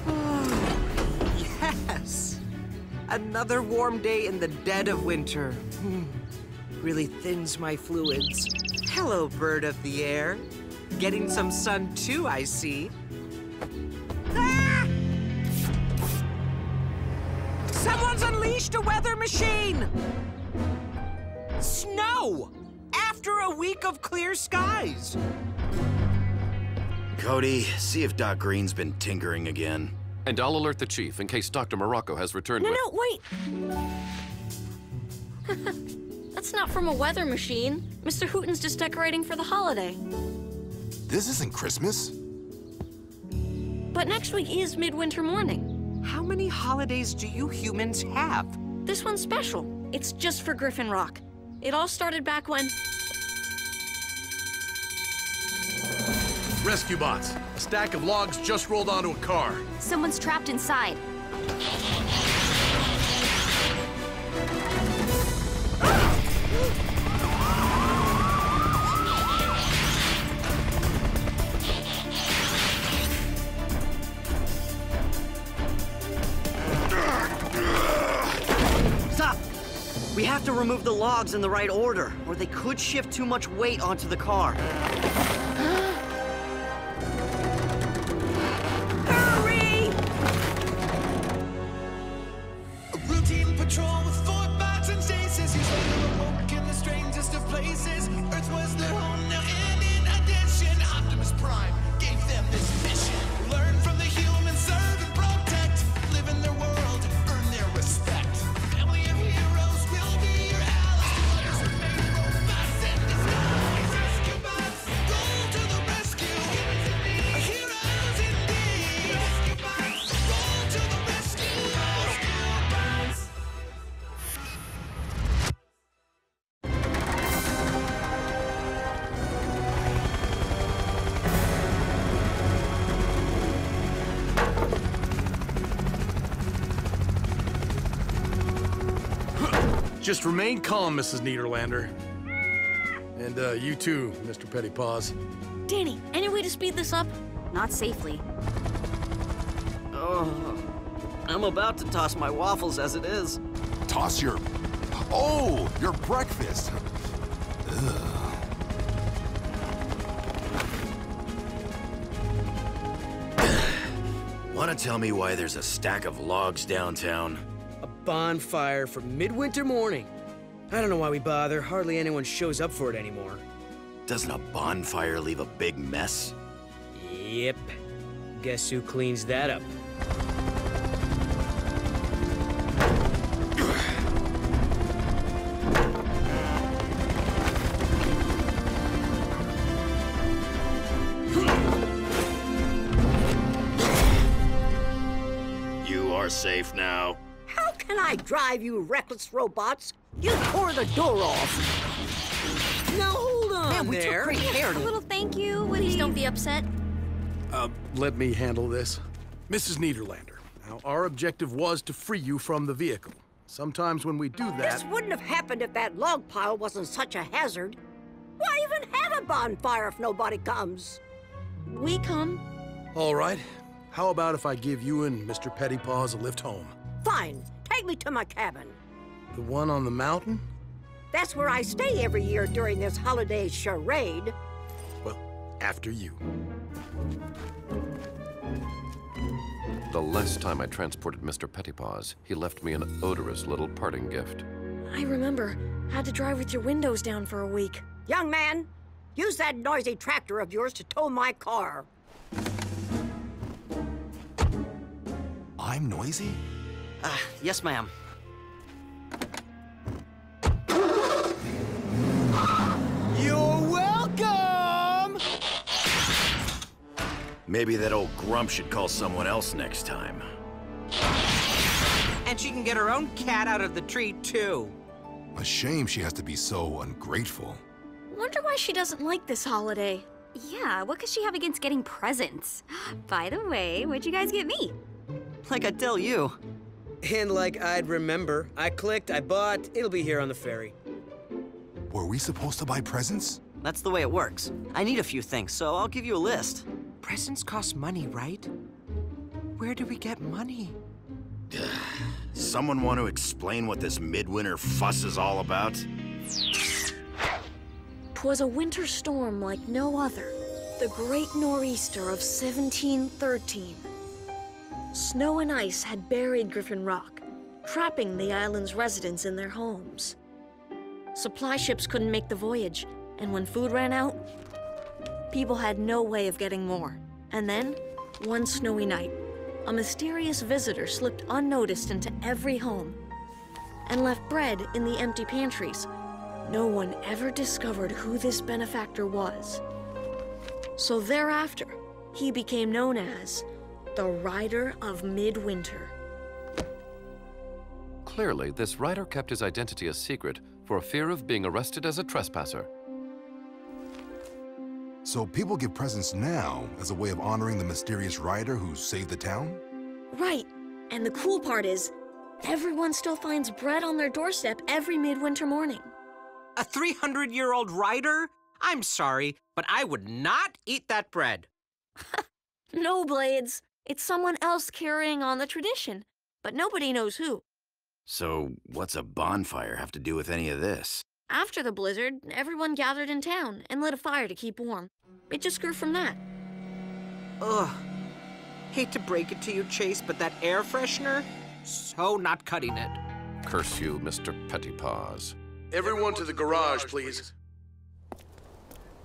Oh, yes! Another warm day in the dead of winter. Really thins my fluids. Hello, bird of the air. Getting some sun too, I see. Ah! Someone's unleashed a weather machine! Snow! After a week of clear skies. Cody, see if Doc Green's been tinkering again. And I'll alert the chief in case Dr. Morocco has returned with... No, wait! That's not from a weather machine. Mr. Hooten's just decorating for the holiday. This isn't Christmas. But next week is midwinter morning. How many holidays do you humans have? This one's special. It's just for Griffin Rock. It all started back when... Rescue bots. A stack of logs just rolled onto a car. Someone's trapped inside. Stop! We have to remove the logs in the right order, or they could shift too much weight onto the car. Patrol with 4 bots and stasis. He's ready to work in the strangest of places. Earth was their home now, and in addition, Optimus Prime gave them this mission. Learn from the humans, serve and protect. Live in their world, earn their respect. Family of heroes will be your allies. Robots in disguise. Rescue bots, go to the rescue. Heroes indeed. Rescue bots, roll to the rescue. Rescue bots. Just remain calm, Mrs. Niederlander. And you too, Mr. Pettypaws. Danny, any way to speed this up? Not safely. Oh, I'm about to toss my waffles as it is. Toss your... Oh, your breakfast. Ugh. Wanna tell me why there's a stack of logs downtown? A bonfire for midwinter morning. I don't know why we bother. Hardly anyone shows up for it anymore. Doesn't a bonfire leave a big mess? Yep. Guess who cleans that up? You are safe now. How can I drive, you reckless robots? You tore the door off. Now hold on Man, we took there. great care A to... little thank you, would Please he? don't be upset. Let me handle this. Mrs. Niederlander, now our objective was to free you from the vehicle. Sometimes when we do that... This wouldn't have happened if that log pile wasn't such a hazard. Why even have a bonfire if nobody comes? We come. All right. How about if I give you and Mr. Pettypaws a lift home? Fine, take me to my cabin. The one on the mountain? That's where I stay every year during this holiday charade. Well, after you. The last time I transported Mr. Pettypaws, he left me an odorous little parting gift. I remember. Had to drive with your windows down for a week. Young man, use that noisy tractor of yours to tow my car. I'm noisy? Yes, ma'am. You're welcome! Maybe that old grump should call someone else next time. And she can get her own cat out of the tree, too. A shame she has to be so ungrateful. Wonder why she doesn't like this holiday. Yeah, what could she have against getting presents? By the way, what'd you guys get me? Like I tell you. And like I'd remember, I clicked, I bought, it'll be here on the ferry. Were we supposed to buy presents? That's the way it works. I need a few things, so I'll give you a list. Presents cost money, right? Where do we get money? Someone want to explain what this midwinter fuss is all about? 'Twas a winter storm like no other, the great nor'easter of 1713. Snow and ice had buried Griffin Rock, trapping the island's residents in their homes. Supply ships couldn't make the voyage, and when food ran out, people had no way of getting more. And then, one snowy night, a mysterious visitor slipped unnoticed into every home and left bread in the empty pantries. No one ever discovered who this benefactor was. So thereafter, he became known as the Rider of Midwinter. Clearly, this rider kept his identity a secret for fear of being arrested as a trespasser. So people give presents now as a way of honoring the mysterious rider who saved the town? Right, and the cool part is, everyone still finds bread on their doorstep every midwinter morning. A 300-year-old rider? I'm sorry, but I would not eat that bread. No, Blades. It's someone else carrying on the tradition, but nobody knows who. So, what's a bonfire have to do with any of this? After the blizzard, everyone gathered in town and lit a fire to keep warm. It just grew from that. Ugh. Hate to break it to you, Chase, but that air freshener? So not cutting it. Curse you, Mr. Pettypaws. Everyone to the garage, please.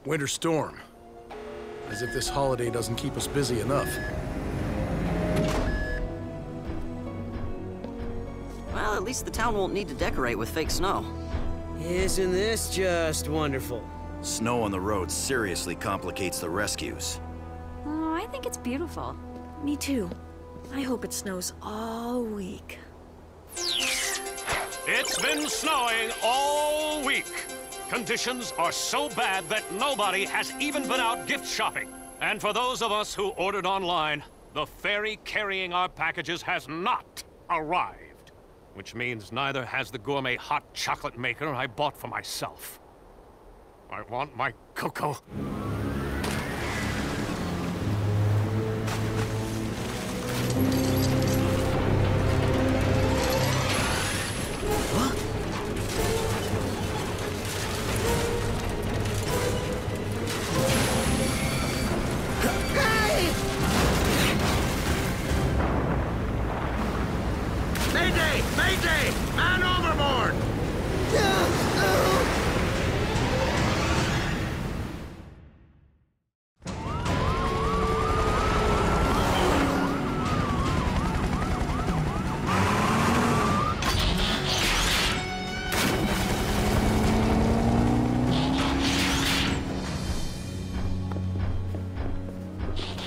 Winter storm. As if this holiday doesn't keep us busy enough. Well, at least the town won't need to decorate with fake snow. Isn't this just wonderful? Snow on the road seriously complicates the rescues. Oh, I think it's beautiful. Me too. I hope it snows all week. It's been snowing all week. Conditions are so bad that nobody has even been out gift shopping. And for those of us who ordered online, the ferry carrying our packages has not arrived. Which means neither has the gourmet hot chocolate maker I bought for myself. I want my cocoa. Mayday! Mayday! Man overboard!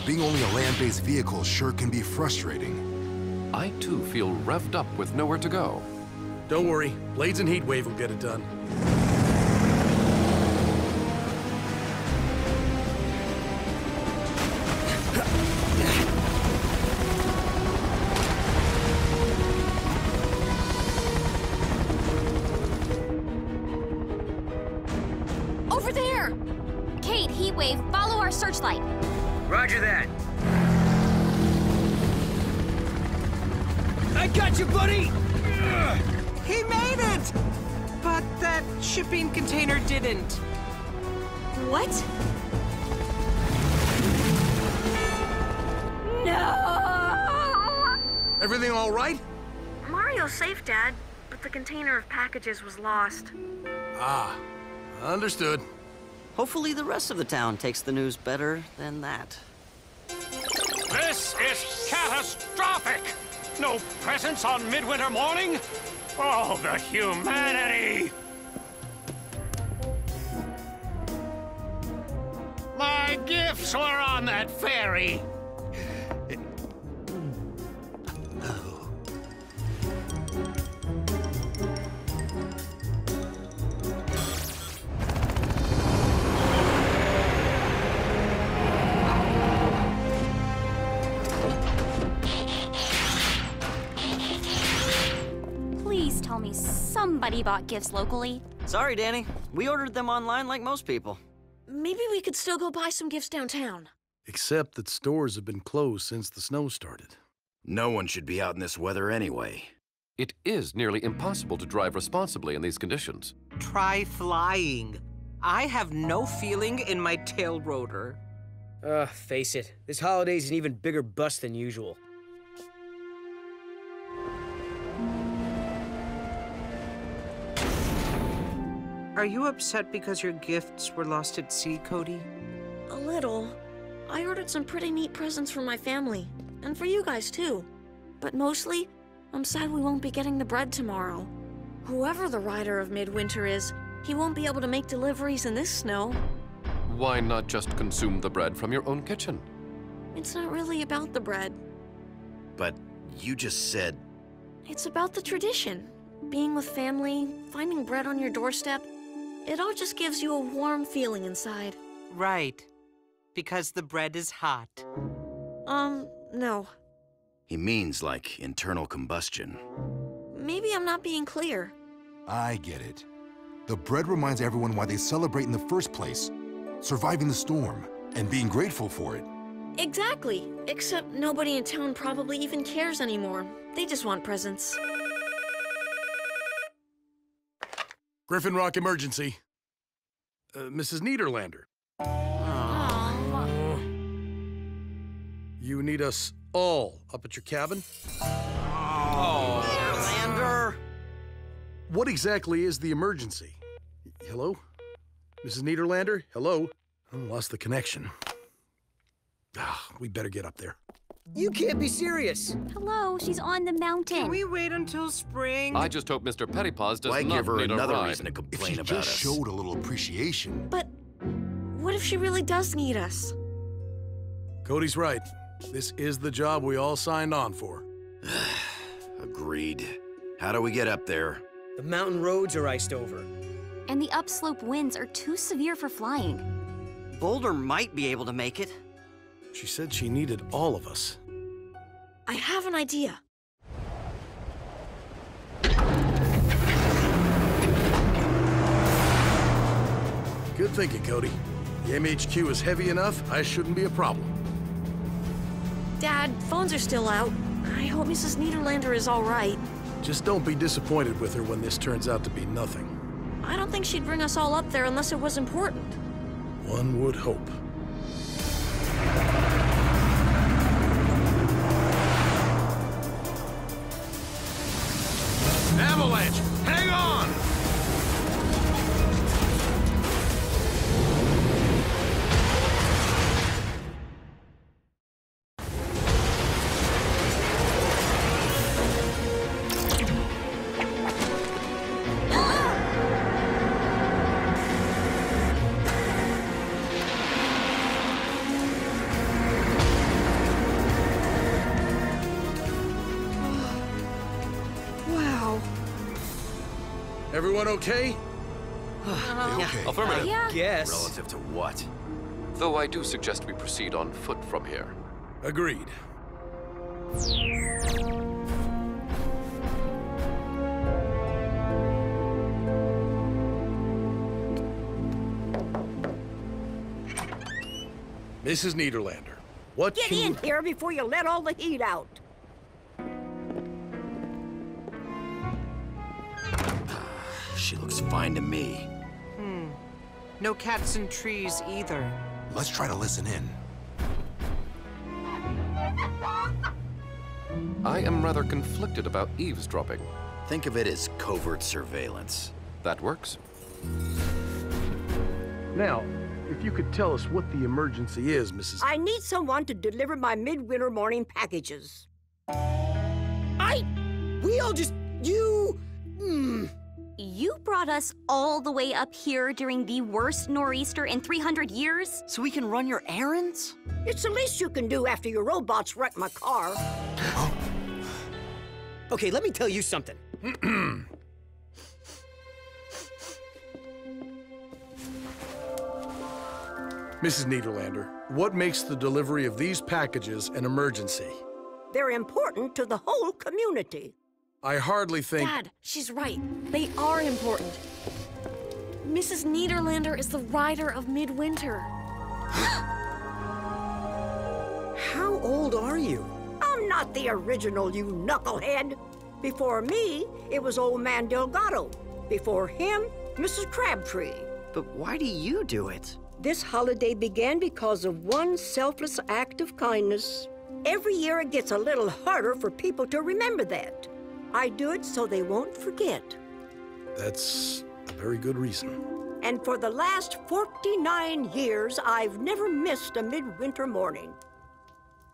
Being only a land-based vehicle sure can be frustrating. I, too, feel revved up with nowhere to go. Don't worry, Blades and Heatwave will get it done. Over there! Kate, Heatwave, follow our searchlight. Roger that. I got you, buddy! He made it! But that shipping container didn't. What? No! Everything all right? Mario's safe, Dad, but the container of packages was lost. Ah, understood. Hopefully the rest of the town takes the news better than that. This is catastrophic! No presents on midwinter morning? Oh, the humanity! My gifts were on that ferry. Please tell me somebody bought gifts locally. Sorry, Danny. We ordered them online like most people. maybe we could still go buy some gifts downtown. Except that stores have been closed since the snow started. No one should be out in this weather anyway. It is nearly impossible to drive responsibly in these conditions. Try flying. I have no feeling in my tail rotor. Face it, this holiday's an even bigger bust than usual. Are you upset because your gifts were lost at sea, Cody? A little. I ordered some pretty neat presents for my family, and for you guys too. But mostly, I'm sad we won't be getting the bread tomorrow. Whoever the rider of Midwinter is, he won't be able to make deliveries in this snow. Why not just consume the bread from your own kitchen? It's not really about the bread. But you just said... It's about the tradition. Being with family, finding bread on your doorstep. It all just gives you a warm feeling inside. Right. Because the bread is hot. No. He means like internal combustion. Maybe I'm not being clear. I get it. The bread reminds everyone why they celebrate in the first place. Surviving the storm, and being grateful for it. Exactly. Except nobody in town probably even cares anymore. They just want presents. Griffin Rock emergency. Mrs. Niederlander. You need us all up at your cabin? Oh, Niederlander! What exactly is the emergency? Hello? Mrs. Niederlander? Hello? Oh, lost the connection. We better get up there. You can't be serious. Hello, she's on the mountain. Can we wait until spring? I just hope Mr. Pettypaws does Why not give her need another a ride. reason to If complain she about just us? showed a little appreciation. But what if she really does need us? Cody's right. This is the job we all signed on for. Agreed. How do we get up there? The mountain roads are iced over. And the upslope winds are too severe for flying. Boulder might be able to make it. She said she needed all of us. I have an idea. Good thinking, Cody. The MHQ is heavy enough, I shouldn't be a problem. Dad, phones are still out. I hope Mrs. Niederlander is all right. Just don't be disappointed with her when this turns out to be nothing. I don't think she'd bring us all up there unless it was important. One would hope. Avalanche! Hang on! Wow. Everyone okay? Okay. Affirmative. Yeah. Guess. Relative to what? Though I do suggest we proceed on foot from here. Agreed. Mrs. Niederlander, what Get can in you... here before you let all the heat out. She looks fine to me. No cats and trees either. Let's try to listen in. I am rather conflicted about eavesdropping. Think of it as covert surveillance. That works. Now, if you could tell us what the emergency is, Mrs. I need someone to deliver my midwinter morning packages. We all just... You... You brought us all the way up here during the worst nor'easter in 300 years? So we can run your errands? It's the least you can do after your robots wrecked my car. Okay, let me tell you something. Mrs. Niederlander, what makes the delivery of these packages an emergency? They're important to the whole community. I hardly think... Dad, she's right. They are important. Mrs. Niederlander is the rider of Midwinter. How old are you? I'm not the original, you knucklehead. Before me, it was old man Delgado. Before him, Mrs. Crabtree. But why do you do it? This holiday began because of one selfless act of kindness. Every year it gets a little harder for people to remember that. I do it so they won't forget. That's a very good reason. And for the last 49 years, I've never missed a midwinter morning.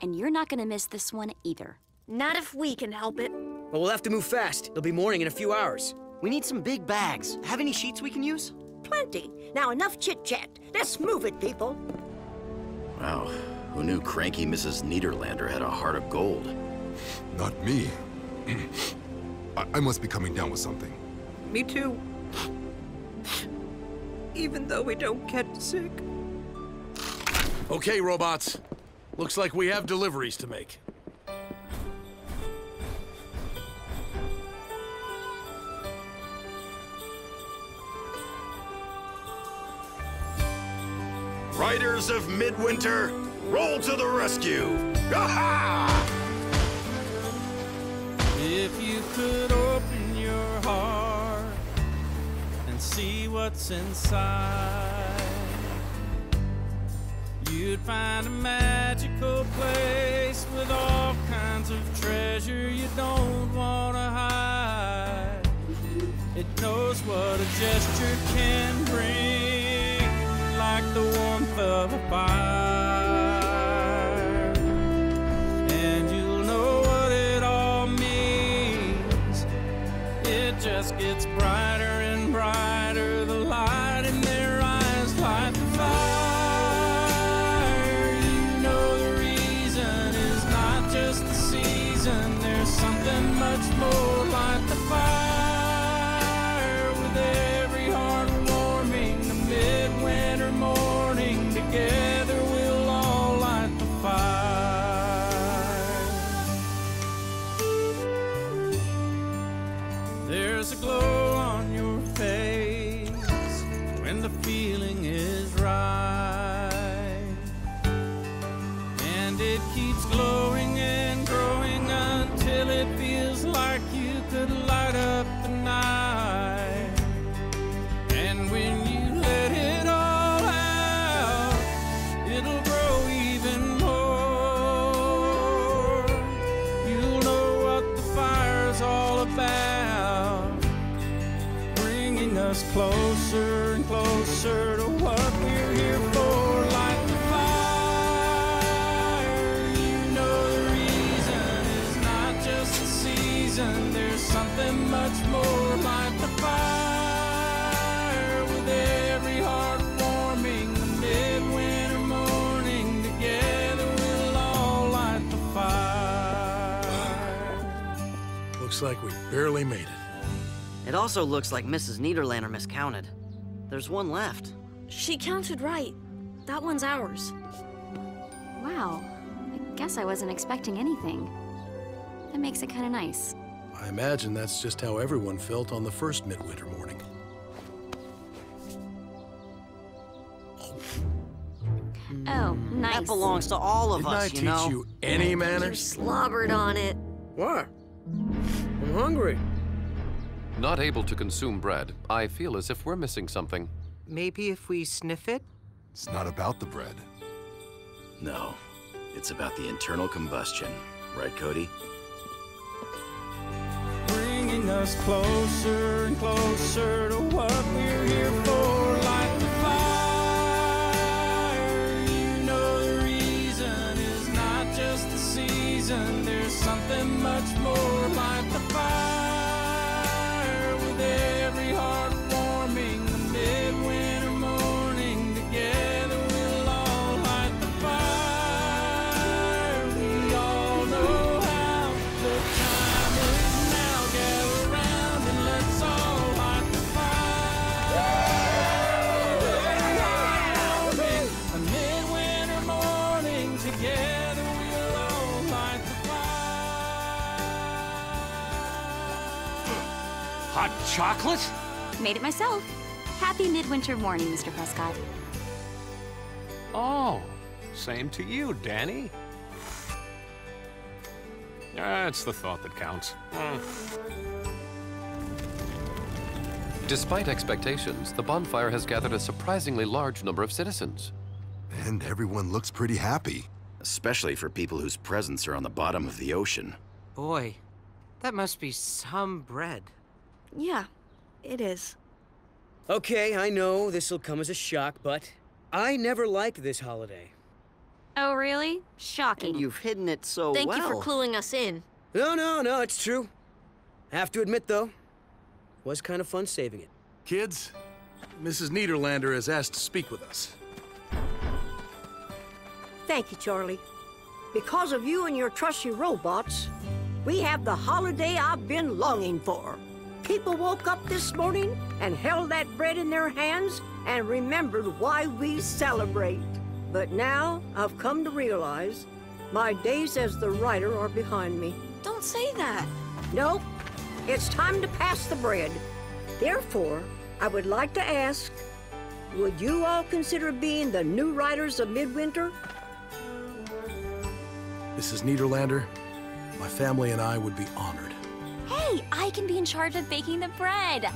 And you're not gonna miss this one either. Not if we can help it. Well, we'll have to move fast. It'll be morning in a few hours. We need some big bags. Have any sheets we can use? Plenty. Now enough chit-chat. Let's move it, people. Wow, who knew cranky Mrs. Niederlander had a heart of gold? Not me. I must be coming down with something. Me too. Even though we don't get sick. Okay, robots. Looks like we have deliveries to make. Riders of Midwinter, roll to the rescue! Ha-ha! If you could open your heart and see what's inside, you'd find a magical place with all kinds of treasure you don't want to hide. It knows what a gesture can bring, like the warmth of a fire. And you'll know what it all means. It just gets brighter and brighter. The light in their eyes light the fire. You know the reason is not just the season. There's something much more like the fire. With every heart warming, the midwinter morning, together we'll all light the fire. There's a glow on your face when the feeling is right, and it keeps glowing and growing until it feels like you could light up the night. And when you let it all out, it'll grow even more. You'll know what the fire's all about, bringing us closer and closer to what we're here for. Light the fire. You know the reason is not just the season. There's something much more. Light the fire. With every heart warming, the midwinter morning, together we'll all light the fire. Looks like we barely made it. It also looks like Mrs. Niederlander miscounted. There's one left. She counted right. That one's ours. Wow. I guess I wasn't expecting anything. That makes it kind of nice. I imagine that's just how everyone felt on the first midwinter morning. Oh, nice. That belongs to all of Didn't us, I you know? teach you any You manners? slobbered on it. What? I'm hungry. Not able to consume bread, I feel as if we're missing something. Maybe if we sniff it? It's not about the bread. No, it's about the internal combustion. Right, Cody? Bringing us closer and closer to what we're here for. Light the fire. You know the reason is not just the season. There's something much more. Light the fire. With every heart warming, the midwinter morning, together we'll all light the fire. We all know how the time is now. Gather round and let's all light the fire. A midwinter morning, together we'll all light the fire. Hot chocolate? Made it myself. Happy midwinter morning, Mr. Prescott. Oh, same to you, Danny. It's the thought that counts. Despite expectations, the bonfire has gathered a surprisingly large number of citizens. And everyone looks pretty happy. Especially for people whose presents are on the bottom of the ocean. Boy, that must be some bread. Yeah, it is. Okay, I know this'll come as a shock, but I never liked this holiday. Oh, really? Shocking. And you've hidden it so Thank well. you for cluing us in. No, it's true. Have to admit, though, was kind of fun saving it. Kids, Mrs. Niederlander has asked to speak with us. Thank you, Charlie. Because of you and your trusty robots, we have the holiday I've been longing for. People woke up this morning and held that bread in their hands and remembered why we celebrate. But now I've come to realize my days as the writer are behind me. Don't say that. Nope. It's time to pass the bread. Therefore, I would like to ask, would you all consider being the new writers of Midwinter? Mrs. Niederlander, my family and I would be honored. Hey, I can be in charge of baking the bread.